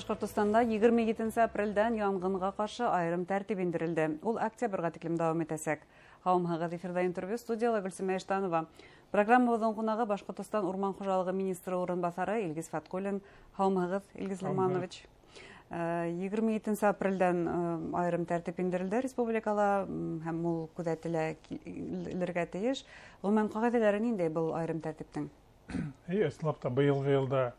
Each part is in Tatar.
Башкортостанда 27 апрельдән янгынга каршы айрым тәртип индерелде. Ул октябрьгә тиклем дәвам итәсәк. Һаумыгыз эфирда интервью студияла Гөлсемә Эштанова. Программабызның кунагы Башкортостан урман хуҗалыгы министры урынбасары Илгиз Фаткуллин. Һаумыгыз, Илгиз Лиманович. 27 апрельдән айрым тәртип индерелде республикала һәм ул күзәтелергә тиеш. Гомумән кагыйдәләре нинди был айрым тәртиптең? Ислапта быелгы елда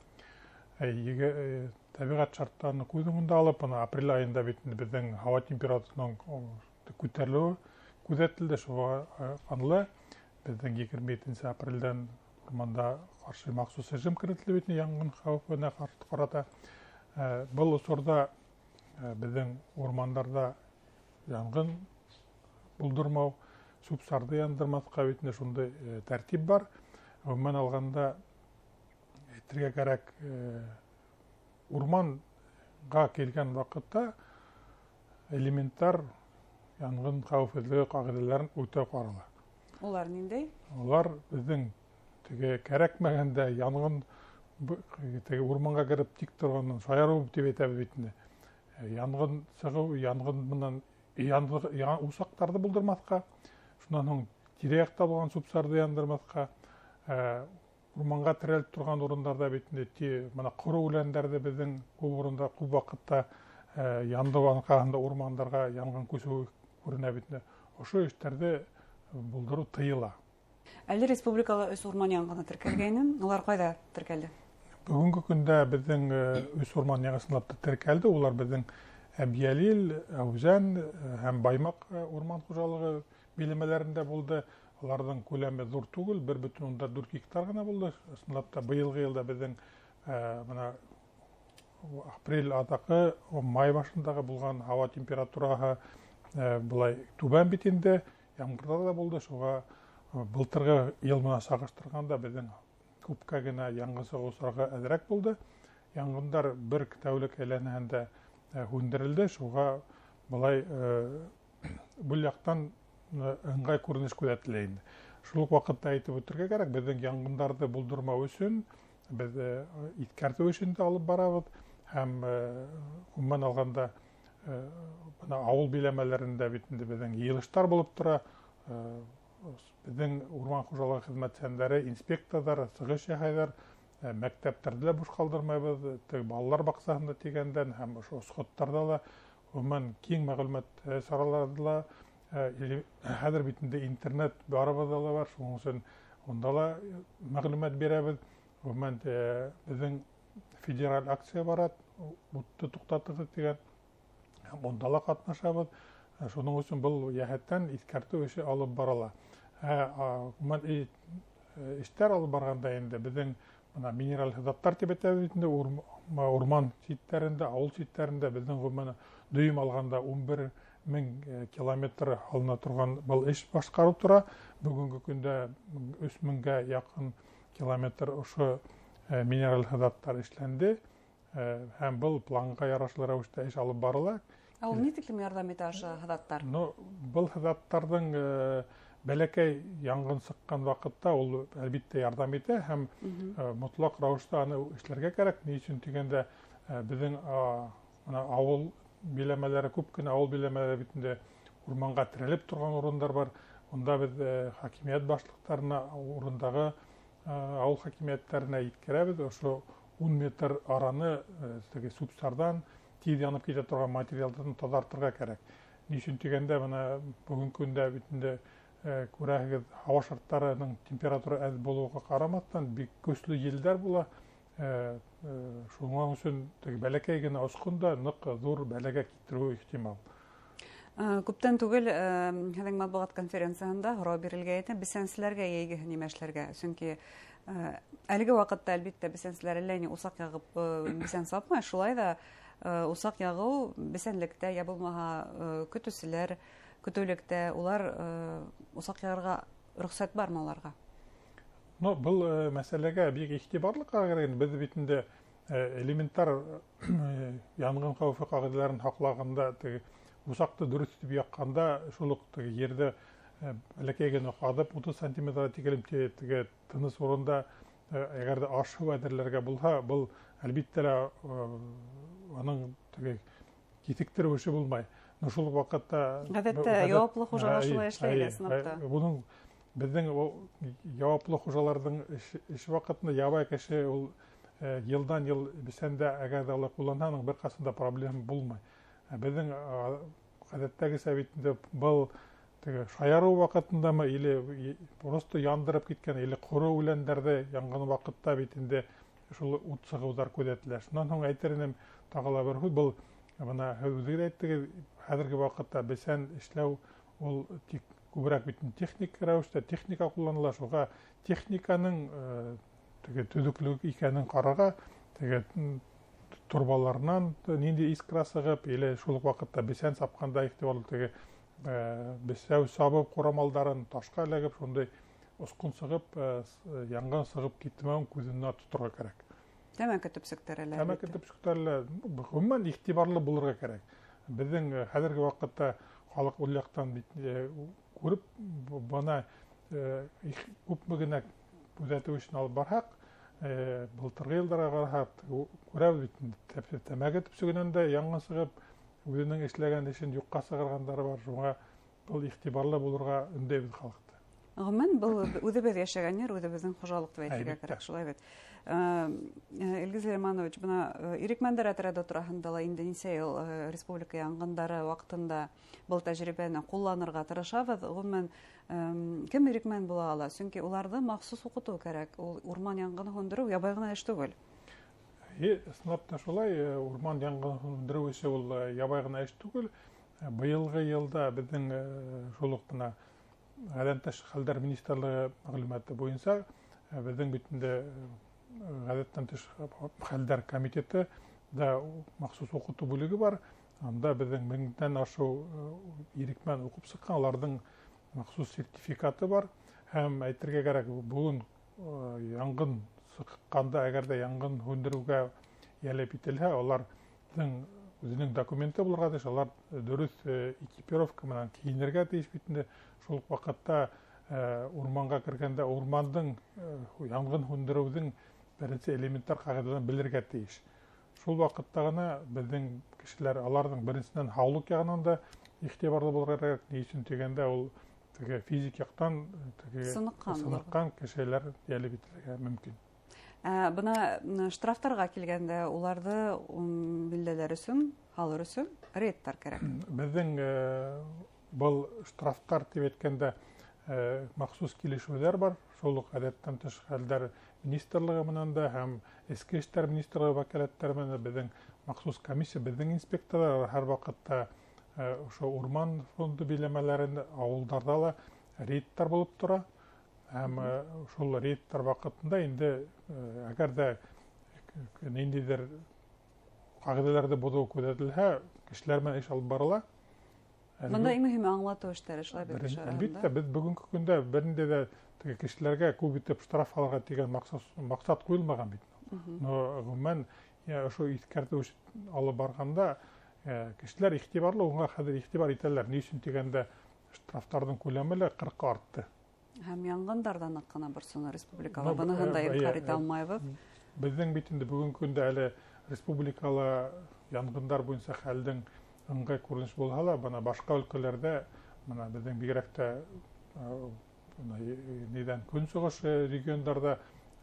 табиғат шарттарының күзіңінде алып, апрель айында біздің ауа температурасының көтерілуі күзетілді. Шуға анылы біздің 27 апрельден орманда қарсы махсус режим кірітілі янгын қауіпіне қарата. Бұл ұсырда біздің ормандарда янгын бұлдырмау, субсарды яндырмасқа бетінде шундай тәртіп бар. Мен алғанда әйтергә кәрәк, урманға келген вакытта элементар янгын хәвефсезлеге кагыйдәләрен үтәү карала. Улар нинди? Улар безнең кәрәкмәгәндә янгын урманга кереп тик торганнан шаяру дип әйтәбез бит инде. Янгын чыгу, янгын менән усактарды булдырмаска, шуннан соң тирәктә булган субсарды яндырмаска, урманга терәлеп торган урындарда битендә мына куры үләннәрдә безнең күп урында күп вакытта яндырган кагында урмандарга янгын күсү күренә битендә. Ошо эшләрдә булдыру тыела. Әле республикала өс урман янгыны теркәлгән, улар кайда теркәлде? Бүгенге көндә безнең өс урман янгынлары теркәлде. Улар безнең Әбиялил, Әүзән һәм Баймак урман хуҗалыгы биләмәләрендә булды. Аларның күләме зур түгел, 1,4 гектар гына булды. Ысынлапта быелгы елда безнең мына апрель атакы, май башындагы булган һава температураһы булай түбән бит инде, яңгырлар да булды. Шуга былтыргы ел менән чагыштырганда безнең күпкә генә яңгын чыгучыларга әзрәк булды. Яңгындар бер тәүлек әйләнәһендә һүндерелде. Шуга булай бу яктан ыңғай күренеш күзәтелә инде. Шул ук вакытта әйтеп үтәргә кирәк, безнең янгыннарны булдырмау өчен без искәртү эшен дә алып барабыз һәм гомумән алганда авыл биләмәләрендә бит инде безнең йыелыштар булып тора. Безнең урман хуҗалыгы хезмәтчәннәре, инспекторлар, чыгыш яһайлар, мәктәпләрдә буш калдырмайбыз. Балалар баксасында тигәндән һәм ошо сходтарда да гомумән киң мәгълүмат сараларында хәзер битендә интернет барыбызда да бар. Шуның өчен онда ла мәгълүмат бирәбез. Гомумән безнең федераль акция барат, утты туктатыгыз дигән. Онда ла катнашабыз. Шуның өчен бу яһәттән искәртү эше алып барыла. Гомумән эштәр алып барганда инде безнең мына минераль заттар дип әйтәбез инде, урман читтәрендә, авыл читтәрендә безнең гомумән дөйм алганда 11,000 километр алына торган был эш башкарып тора. Бүгенге көндә 3,000-гә якын километр ошо минераль заттар эшләнде һәм был планга ярашлы рәвештә эш алып барыла. Ул ни тиклем ярдәм итә ошо заттар? Был заттарның бәләкәй янгын сыккан вакытта ул әлбәттә ярдәм итә һәм мотлак рәвештә аны эшләргә кирәк. Ни өчен дигәндә безнең авыл биләмәләре, күп кенә авыл биләмәләре битендә урманга терәлеп торган урындар бар. Онда без хакимият башлыкларына, урындагы авыл хакимиятләренә иткерәбез. Ошо 10 метр араны субсардан тиз янып китә торган материалдан тазартырга кирәк. Ни өчен дигәндә менә бүгенге көндә битендә күрәһегез, һава шартларының температура әз булуга карамастан бик көчле җилләр була. Шуңа өчен бәләкәй генә очкында нык зур бәләгә китерү ихтимал. Күптән түгел һәм матбугат конференциясында һорау бирелгән бисәнсләргә яйгы нимә эшләргә. Чөнки әлеге вакытта әлбәттә бисәнсләр әллә ни усак ягып бисән сапмый, шулай да усак ягу бисәнлектә я булмаһа көтүлектә улар усак ягырга рөхсәт бармы аларга? Бұл мәсьәләгә бик игътибарлы караган. Без бит инде элементар янгын хәвефе кагыйдәләрен саклаганда, усакты дөрес итеп якканда, шул ук ердә бәләкәй генә кадып 30 сантиметр тигелем тыныс урында әгәр дә ашу әдерләргә булса, бұл әлбәттә аның китиктирүү иши булмай. Шул вакытта Гадәттә яуаплы хужалар шулай эшләйди сынапта. Буның безнең яуаплы хужаларның эш вакытында ябай кеше ул елдан ел бисәндә әгәр дә алар кулланһаң бер касында проблема булмай. Безнең гадәттәгесә бит был шаяру вакытындамы или просто яндырып киткән или куры үләннәрдә янган вакытта бит инде шул ут сыгудар күзәтелә. Шуннан соң әйтермен тагыла бер һүз был бuna үзегез әйттегез хәзерге вакытта бесән эшләү ул тик күбрәк бит техник рәвештә техника кулланыла. Шуга техниканың төзеклек икәнен карарга турбаларынан нинди искра сыгып или шул вакытта бесән сапканда ихтимал бесәү сабып курамалдарын ташка эләгеп шундай оскун сыгып янган сыгып китмәүен күзенә тотырга кирәк. Тәмәке төпсектәре. Тәмәке төпсектәре гомумән игътибарлы булырга кирәк. Безнең хәзерге вакытта халык ул яктан күреп бана күпме генә күзәтү өчен алып барһак, былтыргы елларга карап күрәбез бит тәмәке төпсегеннән дә янган сыгып үзенең эшләгән эшен юкка сыгаргандары бар. Шуңа бул игътибарлы булырга өндәйбез халыкта. Гомумән бу үзебез яшәгән йөр, үзебезнең хуҗалык дип әйтергә кирәк, шулай бит. Илгиз Лерманович, бuna ирекмәндәр отряды турында ла инде ничә ел республика янгындары вакытында был тәҗрибәне кулланырга тырышабыз. Гомумән кем ирекмән була ала? Чөнки уларны махсус укыту кирәк. Ул урман янгынын һүндерү ябай гына эш түгел. Снап та шулай, урман янгынын һүндерү эше ул ябай гына эш түгел. Быелгы елда безнең шулыктына Гадәттәш хәлләр министрлыгы мәгълүматы буенча безнең битендә гадәттән тыш хәлләр комитеты да махсус укыту бүлеге бар. Анда безнең 1000дән ашу ирекмән укып чыккан, аларның махсус сертификаты бар. Һәм әйтергә кирәк, бүген янгын сыкканда, әгәр дә янгын һүндерүгә ялеп ителһә, аларның үзенең документы булырга тиеш, алар дөрес экипировка менән киенергә тиеш бит. Шул вакытта урманга кергәндә урмандың янгын һүндерүнең беренче элементар кагыйдәләрен белергә тиеш. Шул вакытта гына безнең кешеләр аларның беренчедән һаулык ягынан да игътибарлы булырга кирәк. Ни өчен дигәндә ул физик яктан сыныккан кешеләр ялеп ителергә мөмкин. Бuna штрафтарга килгәндә уларны билдәләр өчен, халыр өчен рейдтар кирәк. Безнең был штрафтар дип әйткәндә махсус килешүләр бар. Шул гадәттән тыш хәлләр министрлыгы менән дә һәм эчке эшләр министрлыгы вәкаләтләре менән безнең махсус комиссия, безнең инспекторлар һәр вакытта ошо урман фонды биләмәләрендә авылларда ла рейдтар булып тора. Һәм шул рейдтар вакытында инде әгәр дә ниндидер кагыйдәләрдә бозу күзәтелһә, кешеләр менән эш алып барыла. Монда иң мөһиме аңлату эшләре шулай бит. Әлбәттә, без бүгенге көндә бернидә дә кешеләргә күп итеп штраф алырга дигән максат куелмаган бит. Но гомумән ошо искәртү алып барганда кешеләр игътибарлы, унга хәзер игътибар итәләр. Ни өчен дигәндә штрафтарның күләме 40 артты. Һәм янгындардан аккана барсына республикага буны да инкар итә алмайбыз. Безнең бит инде бүгенге көндә әле республикала янгындар буенча хәлдән ыңгай күренеш булһа ла, бана башка өлкәләрдә, менә безнең бигрәк тә нидән көнчыгыш регионнарда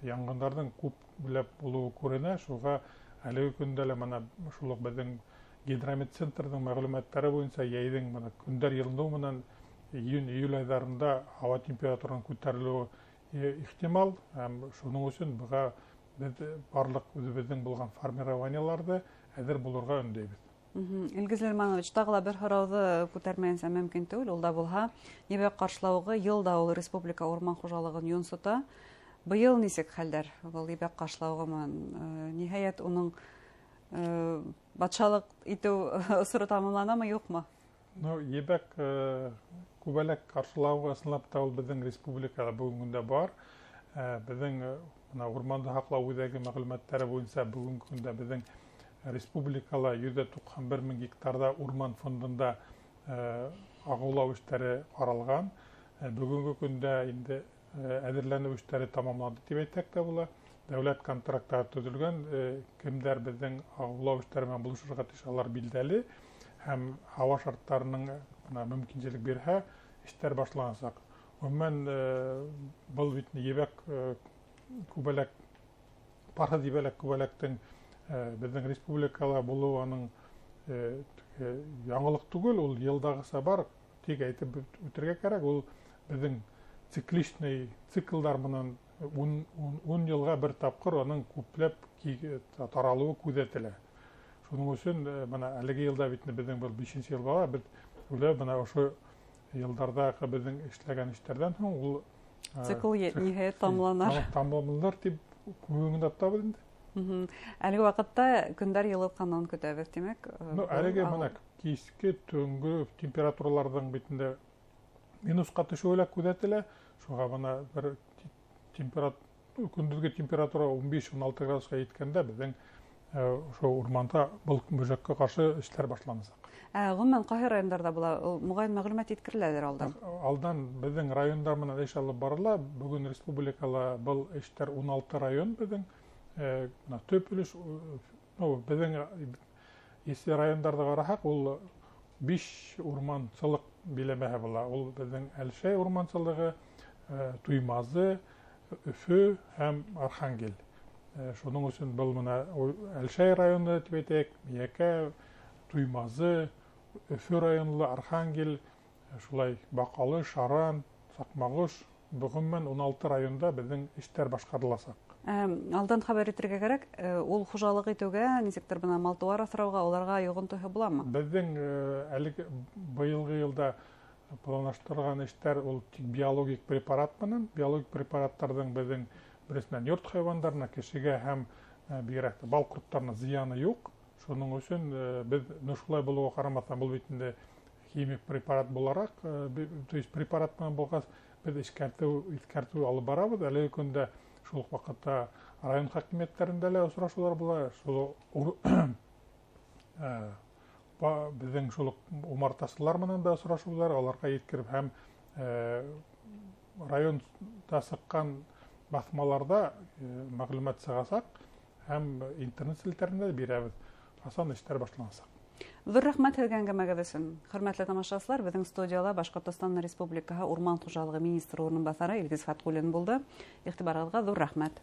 янгыннарның күп булып булуы күренә. Шуга әлеге көндә лә менә шул ук безнең гидромет центрның мәгълүматлары буенча яйдың менә көндәр йылынуы менән июнь-июль айларында һава температураның күтәрелүе ихтимал. Һәм шуның өчен буга барлык үзебезнең булган формированиеларда әзер булырга өндәйбез. Илгиз Лерманович, тагыла бер һорауны күтәрмәенсә мөмкин түгел. Ул да булһа, ебәк каршылауга елда ул республика урман хуҗалыгын юнсыта. Быел нисек хәлләр? Ул ебәк каршылауга ниһаять уның батшалык итү усыры тамамланамы, юкмы? Ебәк күбәләк каршылауга ысынлап та ул безнең республикада бүгенгә бар. Безнең урманды һаклау үзәге мәгълүматлары буенча бүгенге көндә безнең республикала 191 мең гектарда урман фондында агулау эшләре каралган. Бүгенге көндә инде әзерләнү эшләре тамамланды дип әйтсәк тә була. дәүләт контракттары төзелгән, кемдәр безнең аулау эшләре белән булышырга тиеш, алар билдәле, һәм һава шартларының мөмкинчелек бирһә, эшләр башлансак. Гомумән, был бит ебәк күбәләк, парыз ебәләк күбәләктең безнең республикала булуы аның яңалык түгел, ул елдагысы бар. Тик әйтеп үтәргә кирәк, ул безнең цикличный циклдар менән 10 елга бер тапкыр аның күпләп таралуы күзәтелә. Шуның өчен менә әлеге елда бит безнең бер 5нче ел бара, без уйлап менә ошо елдарда безнең эшләгән эшләрдән соң ул цикл ниһаять тамланыр. Тамланыр дип күңелдә табыз инде. Әлеге вакытта көндәр йылытканын көтәбез, димәк. Әлеге менә кичке төнгө температураларның битендә минуска төшүе күзәтелә. Шуга менә бер көндезге температура 15-16 градуска җиткәндә безнең ошо урманда был бөҗәккә каршы эшләр башланacak. Гомумән кайһы районнарда була? Мөгаен мәгълүмат иткереләдер алдан. Алдан безнең райондар менән эш алып барыла. Бүген республикала был эшләр 16 район безнең төп өлеш, безнең если райондарда карасак, ул 5 урманчылык биләмәһе була. Ул безнең Әлшәй урманчылыгы, Туймазы, Өфө һәм Архангел. Шуның өчен был менә Әлшәй районы дип әйтәк, Миякә, Туймазы, Өфө районлы, Архангел, шулай Бакалы, Шаран, Сакмагыш, бүгенмен 16 районда безнең эшләр башкарылачак. Алдан хәбәр итәргә кирәк, ул хуҗалык итүгә, ничектер бына мал-туар асрауга, аларга йогынтыһы буламы? Безнең әлеге быелгы елда планлаштырылган эшләр ул тик биологик препарат менән, биологик препараттарның безнең берсеннән йорт хайваннарына, кешегә һәм бигрәк бал кортларына зыяны юк. Шуның өчен без шулай булуга карамастан бул битендә химик препарат буларак, то есть препарат менән булгас, без искәртү алып барабыз. Әлеге көндә шул вакытта район хакимиятләрендә лә очрашулар була. Шул безнең шул умартачылар менән дә очрашулар, аларга yetkirib һәм районда сыккан басмаларда мәгълүмат чыгасак һәм интернет селтәрендә бирәбез. Асан эшләр башлансак. Зур рәхмәт сезгә әңгәмәгез өчен. Хөрмәтле тамашачылар, безнең студияда Башкортстан Республикаһы Урман хуҗалыгы министры урынбасары Илгиз Фаткуллин булды. Игътибарыгызга зур рәхмәт.